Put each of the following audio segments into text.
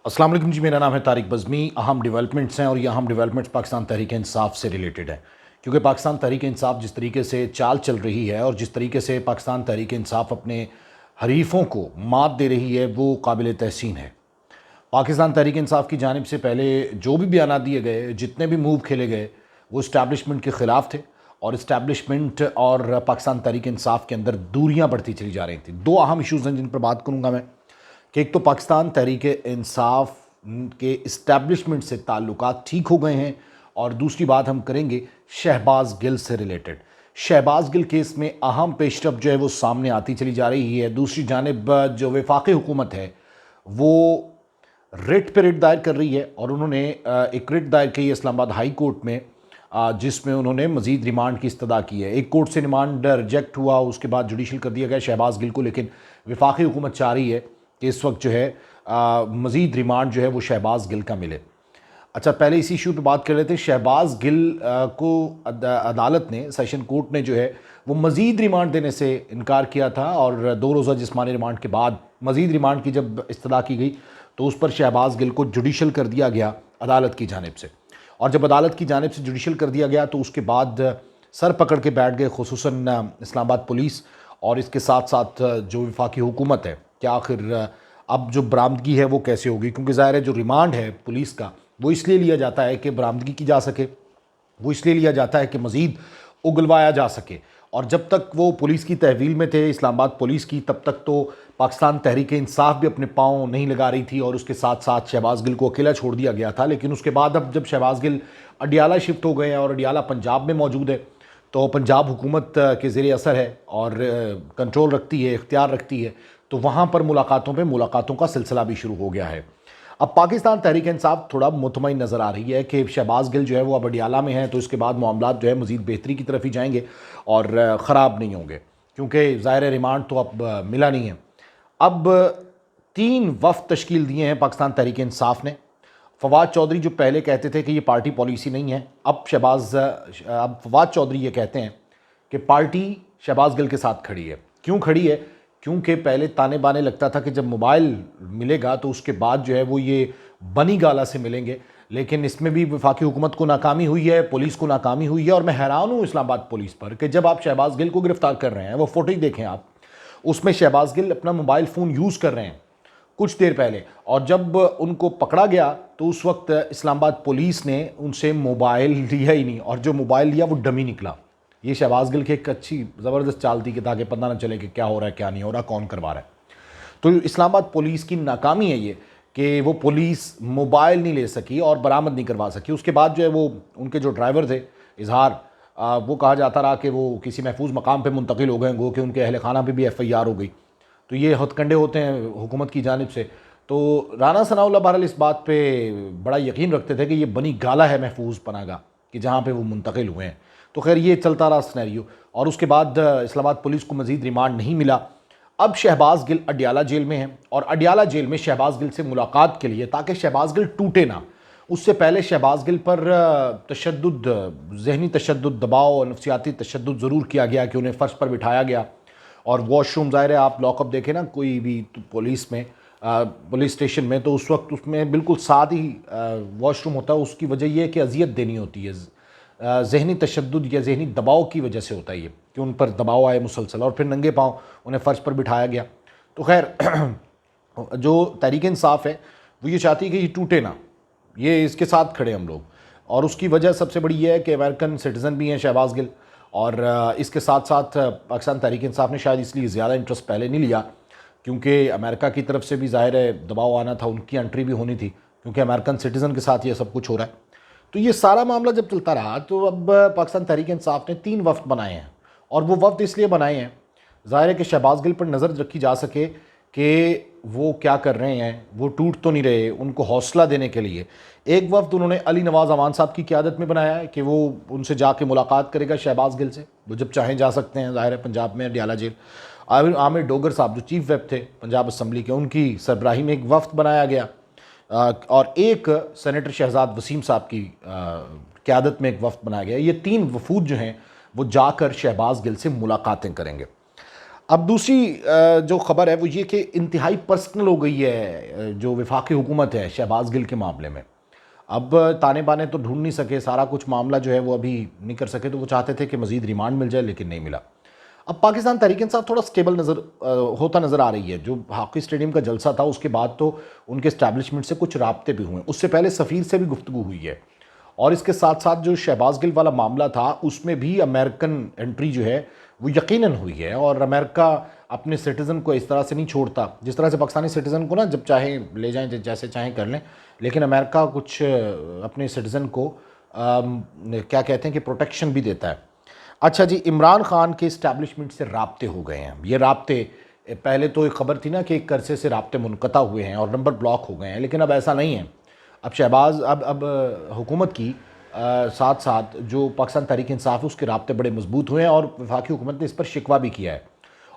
अस्सलाम वालेकुम जी, मेरा नाम है तारिक बज़मी। अहम डेवलपमेंट्स हैं और ये अहम डेवलपमेंट्स पाकिस्तान तहरीक इंसाफ से रिलेटेड है, क्योंकि पाकिस्तान तहरीक इंसाफ जिस तरीके से चाल चल रही है और जिस तरीके से पाकिस्तान तहरीक इंसाफ अपने हरीफों को मात दे रही है वो काबिल तहसीन है। पाकिस्तान तहरीक इंसाफ की जानिब से पहले जो भी बयान दिए गए, जितने भी मूव खेले गए, वो इस्टेब्लिशमेंट के ख़िलाफ़ थे और इस्टेब्लिशमेंट और पाकिस्तान तहरीक इंसाफ के अंदर दूरियाँ बढ़ती चली जा रही थी। दो अहम इशूज़ हैं जिन पर बात करूँगा मैं, कि एक तो पाकिस्तान तहरीक इंसाफ के इस्टेब्लिशमेंट से ताल्लुकात ठीक हो गए हैं, और दूसरी बात हम करेंगे शहबाज गिल से रिलेटेड। शहबाज गिल केस में अहम पेशरफ जो है वो सामने आती चली जा रही है। दूसरी जानिब जो वफाकी हुकूमत है वो रिट पे रिट दायर कर रही है, और उन्होंने एक रिट दायर की है इस्लामाबाद हाई कोर्ट में, जिसमें उन्होंने मज़ीद रिमांड की इस्तदा की है। एक कोर्ट से रिमांड रिजेक्ट हुआ, उसके बाद जुडिशल कर दिया गया शहबाज गिल को, लेकिन वफाकी हुकूमत चाह रही है कि इस वक्त जो है मज़ीद रिमांड जो है वो शहबाज गिल का मिले। अच्छा, पहले इसी इशू पे बात कर लेते हैं। शहबाज गिल को अदालत ने, सेशन कोर्ट ने जो है वो मज़ीद रिमांड देने से इनकार किया था, और 2 रोज़ा जिस्मानी रिमांड के बाद मज़ीद रिमांड की जब इस्तदा की गई तो उस पर शहबाज गिल को जुडिशल कर दिया गया अदालत की जानिब से। और जब अदालत की जानिब से जुडिशल कर दिया गया तो उसके बाद सर पकड़ के बैठ गए खुसूसन इस्लामाबाद पुलिस और इसके साथ साथ जो वफाकी हुकूमत है कि आखिर अब जो बरामदगी है वो कैसे होगी, क्योंकि ज़ाहिर है जो रिमांड है पुलिस का वो इसलिए लिया जाता है कि बरामदगी की जा सके, वो इसलिए लिया जाता है कि मज़ीद उगलवाया जा सके। और जब तक वो पुलिस की तहवील में थे, इस्लामाबाद पुलिस की, तब तक तो पाकिस्तान तहरीक इंसाफ भी अपने पाँव नहीं लगा रही थी और उसके साथ साथ शहबाज गिल को अकेला छोड़ दिया गया था। लेकिन उसके बाद अब जब शहबाज गिल अडियाला शिफ्ट हो गए हैं और अडियाला पंजाब में मौजूद है, तो पंजाब हुकूमत के ज़ेर असर है और कंट्रोल रखती है, इख्तियार रखती है, तो वहाँ पर मुलाकातों का सिलसिला भी शुरू हो गया है। अब पाकिस्तान तहरीक इंसाफ थोड़ा मुतमईन नज़र आ रही है कि शहबाज गिल जो है वो अब अडियाला में है, तो इसके बाद मामलात जो है मज़ीद बेहतरी की तरफ ही जाएंगे और ख़राब नहीं होंगे, क्योंकि ज़ाहिर रिमांड तो अब मिला नहीं है। अब 3 वफ़द तश्कील दिए हैं पाकिस्तान तहरीक इंसाफ ने। फवाद चौधरी जो पहले कहते थे कि ये पार्टी पॉलिसी नहीं है, अब फवाद चौधरी ये कहते हैं कि पार्टी शहबाज गिल के साथ खड़ी है। क्यों खड़ी है? क्योंकि पहले ताने बाने लगता था कि जब मोबाइल मिलेगा तो उसके बाद जो है वो ये बनी गाला से मिलेंगे, लेकिन इसमें भी वफाकी हुकूमत को नाकामी हुई है, पुलिस को नाकामी हुई है। और मैं हैरान हूँ इस्लामाबाद पुलिस पर कि जब आप शहबाज गिल को गिरफ्तार कर रहे हैं, वो फोटो देखें आप, उसमें शहबाज गिल अपना मोबाइल फ़ोन यूज़ कर रहे हैं कुछ देर पहले, और जब उनको पकड़ा गया तो उस वक्त इस्लामाबाद पुलिस ने उनसे मोबाइल लिया ही नहीं, और जो मोबाइल लिया वो डमी निकला। ये शहबाज गिल की एक अच्छी ज़बरदस्त चाल थी कि ताकि पता ना चले कि क्या हो रहा है, क्या नहीं हो रहा, कौन करवा रहा है। तो इस्लामाबाद पुलिस की नाकामी है ये कि वो पुलिस मोबाइल नहीं ले सकी और बरामद नहीं करवा सकी। उसके बाद जो है वो उनके जो ड्राइवर थे इजहार, वो कहा जाता रहा कि वो किसी महफूज मकाम पे मुंतकिल हो गए, गो कि उनके अहल खाना पे भी FIR हो गई। तो ये हथकंडे होते हैं हुकूमत की जानिब से। तो राना सनाउल्लाह बहरहाल इस बात पे बड़ा यकीन रखते थे कि ये बनी गाला है महफूज पनागा कि जहाँ पे वो मुंतकिल हुए हैं। तो खैर ये चलता रहा सिनेरियो, और उसके बाद इस्लामाबाद पुलिस को मज़ीद रिमांड नहीं मिला। अब शहबाज गिल अडियाला जेल में है, और अडियाला जेल में शहबाज गिल से मुलाकात के लिए, ताकि शहबाज गिल टूटे ना, उससे पहले शहबाज गिल पर तशद्दुद, ज़हनी तशद्दुद, दबाव, नफ्सियाती तशद्दुद ज़रूर किया गया कि उन्हें फ़र्श पर बिठाया गया। और वॉशरूम, ज़ाहिर है आप लॉकअप देखें ना कोई भी पुलिस में, पुलिस स्टेशन में, तो उस वक्त उसमें बिल्कुल साथ ही वॉशरूम होता है। उसकी वजह यह है कि अजियत देनी होती है, ज़हनी तशद्दुद या ज़हनी दबाव की वजह से होता है ये, कि उन पर दबाव आए मुसलसल, और फिर नंगे पाँव उन्हें फ़र्श पर बिठाया गया। तो खैर जो तहरीक इंसाफ है वो ये चाहती है कि ये टूटे ना, ये इसके साथ खड़े हम लोग। और उसकी वजह सबसे बड़ी ये है कि अमेरिकन सिटीज़न भी हैं शहबाज गिल, और इसके साथ साथ पाकिस्तान तहरीक इंसाफ ने शायद इसलिए ज़्यादा इंटरेस्ट पहले नहीं लिया, क्योंकि अमेरिका की तरफ से भी ज़ाहिर है दबाव आना था, उनकी एंट्री भी होनी थी, क्योंकि अमेरिकन सिटीज़न के साथ ये सब कुछ हो रहा है। तो ये सारा मामला जब चलता रहा तो अब पाकिस्तान तहरीक इंसाफ ने 3 वफ़द बनाए हैं, और वो वफ़द इसलिए बनाए हैं ज़ाहिर है कि शहबाज गिल पर नज़र रखी जा सके कि वो क्या कर रहे हैं, वो टूट तो नहीं रहे, उनको हौसला देने के लिए। एक वफ़द उन्होंने अली नवाज़ अमान साहब की क़यादत में बनाया है कि वो उनसे जाके मुलाकात करेगा शहबाज गिल से, वो जब चाहें जा सकते हैं, ज़ाहिर है पंजाब में अडियाला जेल। आमिर डोगर साहब जो चीफ व्हिप थे पंजाब असम्बली के, उनकी सरबराही में एक वफ़द बनाया गया, और एक सेनेटर शहजाद वसीम साहब की क़यादत में एक वफ़द बनाया गया। ये 3 वफूद जो हैं वो जाकर शहबाज गिल से मुलाकातें करेंगे। اب دوسری جو خبر ہے وہ یہ کہ انتہائی پرسنل ہو گئی ہے جو وفاقی حکومت ہے شہباز گل کے معاملے میں. اب تانے بانے تو ڈھونڈ نہیں سکے، سارا کچھ معاملہ جو ہے وہ ابھی نہیں کر سکے، تو وہ چاہتے تھے کہ مزید ریمانڈ مل جائے لیکن نہیں ملا. اب پاکستان تحریک انصاف تھوڑا سٹیبل ہوتا نظر آ رہی ہے. جو ہاکی اسٹیڈیم کا جلسہ تھا اس کے بعد تو ان کے اسٹیبلشمنٹ سے کچھ رابطے بھی ہوئے، اس سے پہلے سفیر سے بھی گفتگو ہوئی ہے، اور اس کے ساتھ ساتھ جو شہباز گل والا معاملہ تھا اس میں بھی امریکن انٹری جو ہے وہ یقیناً ہوئی ہے. اور امریکہ اپنے سٹیزن کو اس طرح سے نہیں چھوڑتا جس طرح سے پاکستانی سٹیزن کو نا جب چاہیں لے جائیں جیسے چاہیں کر لیں، لیکن امریکہ کچھ اپنے سٹیزن کو کیا کہتے ہیں کہ پروٹیکشن بھی دیتا ہے. اچھا جی، عمران خان کے اسٹیبلشمنٹ سے رابطے ہو گئے ہیں. یہ رابطے پہلے تو ایک خبر تھی نا کہ ایک عرصے سے رابطے منقطع ہوئے ہیں اور نمبر بلاک ہو گئے ہیں، لیکن اب ایسا نہیں ہے. اب شہباز اب حکومت کی ساتھ ساتھ جو پاکستان تحریک انصاف اس کے رابطے بڑے مضبوط ہوئے ہیں، اور وفاقی حکومت نے اس پر شکوہ بھی کیا ہے.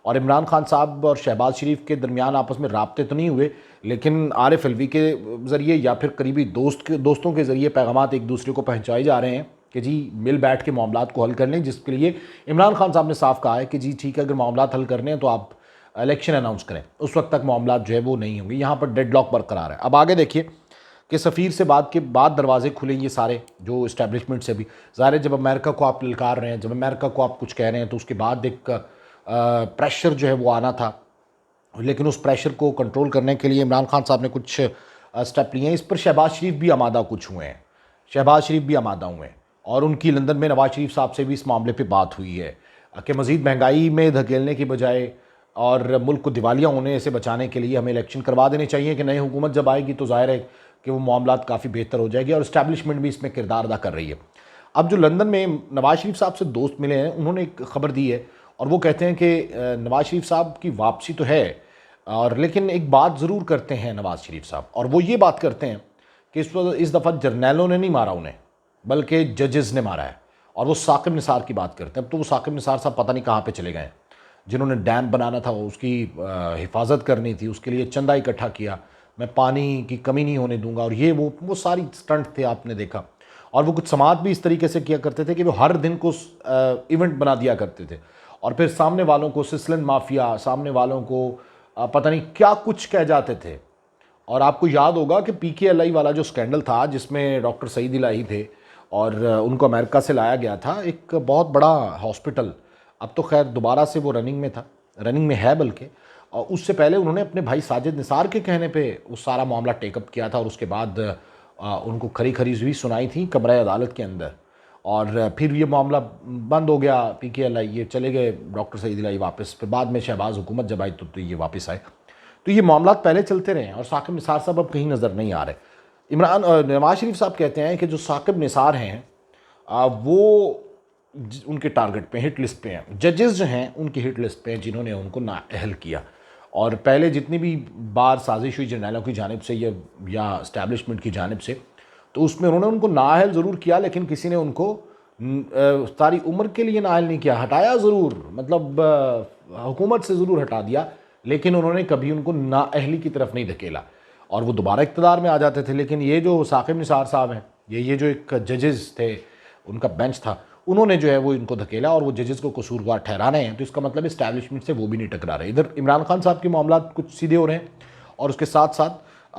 اور عمران خان صاحب اور شہباز شریف کے درمیان آپس میں رابطے تو نہیں ہوئے، لیکن عارف علوی کے ذریعے یا پھر قریبی دوستوں کے ذریعے پیغامات ایک دوسرے کو پہنچائے جا رہے ہیں کہ جی مل بیٹھ کے معاملات کو حل کر لیں، جس کے لیے عمران خان صاحب نے صاف کہا ہے کہ جی ٹھیک ہے، اگر معاملات حل کرنے ہیں تو آپ الیکشن اناؤنس کریں، اس وقت تک معاملات جو ہے وہ نہیں ہوں گے. یہاں پر ڈیڈ لاک برقرار ہے. اب آگے دیکھیے کہ سفیر سے بات کے بعد دروازے کھلیں یہ سارے جو اسٹیبلشمنٹ سے بھی. ظاہر ہے جب امریکہ کو آپ للکار رہے ہیں، جب امریکہ کو آپ کچھ کہہ رہے ہیں، تو اس کے بعد ایک پریشر جو ہے وہ آنا تھا، لیکن اس پریشر کو کنٹرول کرنے کے لیے عمران خان صاحب نے کچھ سٹیپ لیے ہیں. اس پر شہباز شریف بھی آمادہ کچھ ہوئے ہیں، شہباز شریف بھی آمادہ ہوئے ہیں، اور ان کی لندن میں نواز شریف صاحب سے بھی اس معاملے پہ بات ہوئی ہے کہ مزید مہنگائی میں دھکیلنے کی بجائے اور ملک کو دیوالیہ ہونے سے بچانے کے لیے ہمیں الیکشن کروا دینے چاہیے، کہ نئی حکومت جب آئے گی تو ظاہر ہے کہ وہ معاملات کافی بہتر ہو جائے گی، اور اسٹیبلشمنٹ بھی اس میں کردار ادا کر رہی ہے. اب جو لندن میں نواز شریف صاحب سے دوست ملے ہیں انہوں نے ایک خبر دی ہے، اور وہ کہتے ہیں کہ نواز شریف صاحب کی واپسی تو ہے، اور لیکن ایک بات ضرور کرتے ہیں نواز شریف صاحب، اور وہ یہ بات کرتے ہیں کہ اس دفعہ جرنیلوں نے نہیں مارا انہیں بلکہ ججز نے مارا ہے. اور وہ ثاقب نثار کی بات کرتے ہیں. اب تو وہ ثاقب نثار صاحب پتہ نہیں کہاں پہ چلے گئے ہیں، جنہوں نے ڈیم بنانا تھا، اس کی حفاظت کرنی تھی، اس کے لیے چندہ اکٹھا کیا، میں پانی کی کمی نہیں ہونے دوں گا، اور یہ وہ ساری سٹنٹ تھے آپ نے دیکھا. اور وہ کچھ سماعت بھی اس طریقے سے کیا کرتے تھے کہ وہ ہر دن کو ایونٹ بنا دیا کرتے تھے، اور پھر سامنے والوں کو سسلن مافیا، سامنے والوں کو پتہ نہیں کیا کچھ کہہ جاتے تھے. اور آپ کو یاد ہوگا کہ پی کے ایل آئی والا جو سکینڈل تھا جس میں ڈاکٹر سعید الہی تھے اور ان کو امریکہ سے لایا گیا تھا، ایک بہت بڑا ہاسپٹل، اب تو خیر دوبارہ سے وہ رننگ میں ہے بلکہ. اور اس سے پہلے انہوں نے اپنے بھائی ساجد نثار کے کہنے پہ وہ سارا معاملہ ٹیک اپ کیا تھا، اور اس کے بعد ان کو کھری کھری بھی سنائی تھی کمرہ عدالت کے اندر، اور پھر یہ معاملہ بند ہو گیا. پی کے ایل آئی یہ چلے گئے ڈاکٹر سعید الہی واپس، پھر بعد میں شہباز حکومت جب آئی تو یہ واپس آئے. تو یہ معاملات پہلے چلتے رہے ہیں، اور ثاقب نثار صاحب اب کہیں نظر نہیں آ رہے. نواز شریف صاحب کہتے ہیں کہ جو ثاقب نثار ہیں وہ ان کے ٹارگٹ پہ، ہٹ لسٹ پہ ہیں. ججز جو ہیں ان کی ہٹ لسٹ پہ ہیں جنہوں نے ان کو نااہل کیا. اور پہلے جتنی بھی بار سازش ہوئی جرنیلوں کی جانب سے یا اسٹیبلشمنٹ کی جانب سے، تو اس میں انہوں نے ان کو نااہل ضرور کیا، لیکن کسی نے ان کو ساری عمر کے لیے نااہل نہیں کیا. ہٹایا ضرور، مطلب حکومت سے ضرور ہٹا دیا، لیکن انہوں نے کبھی ان کو نااہلی کی طرف نہیں دھکیلا، اور وہ دوبارہ اقتدار میں آ جاتے تھے. لیکن یہ جو ثاقب نثار صاحب ہیں، یہ جو ایک ججز تھے، ان کا بینچ تھا، انہوں نے جو ہے وہ ان کو دھکیلا، اور وہ ججز کو قصوروار ٹھہرا رہے ہیں. تو اس کا مطلب اسٹیبلشمنٹ سے وہ بھی نہیں ٹکرا رہے. ادھر عمران خان صاحب کے معاملات کچھ سیدھے ہو رہے ہیں، اور اس کے ساتھ ساتھ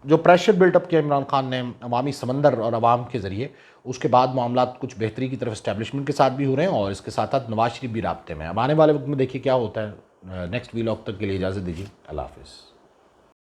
جو پریشر بلٹ اپ کیا عمران خان نے عوامی سمندر اور عوام کے ذریعے، اس کے بعد معاملات کچھ بہتری کی طرف اسٹیبلشمنٹ کے ساتھ بھی ہو رہے ہیں، اور اس کے ساتھ ساتھ نواز شریف بھی رابطے میں. اب آنے والے وقت میں دیکھیے کیا ہوتا ہے. نیکسٹ ویلاگ تک کے لیے اجازت دیجیے. اللہ حافظ.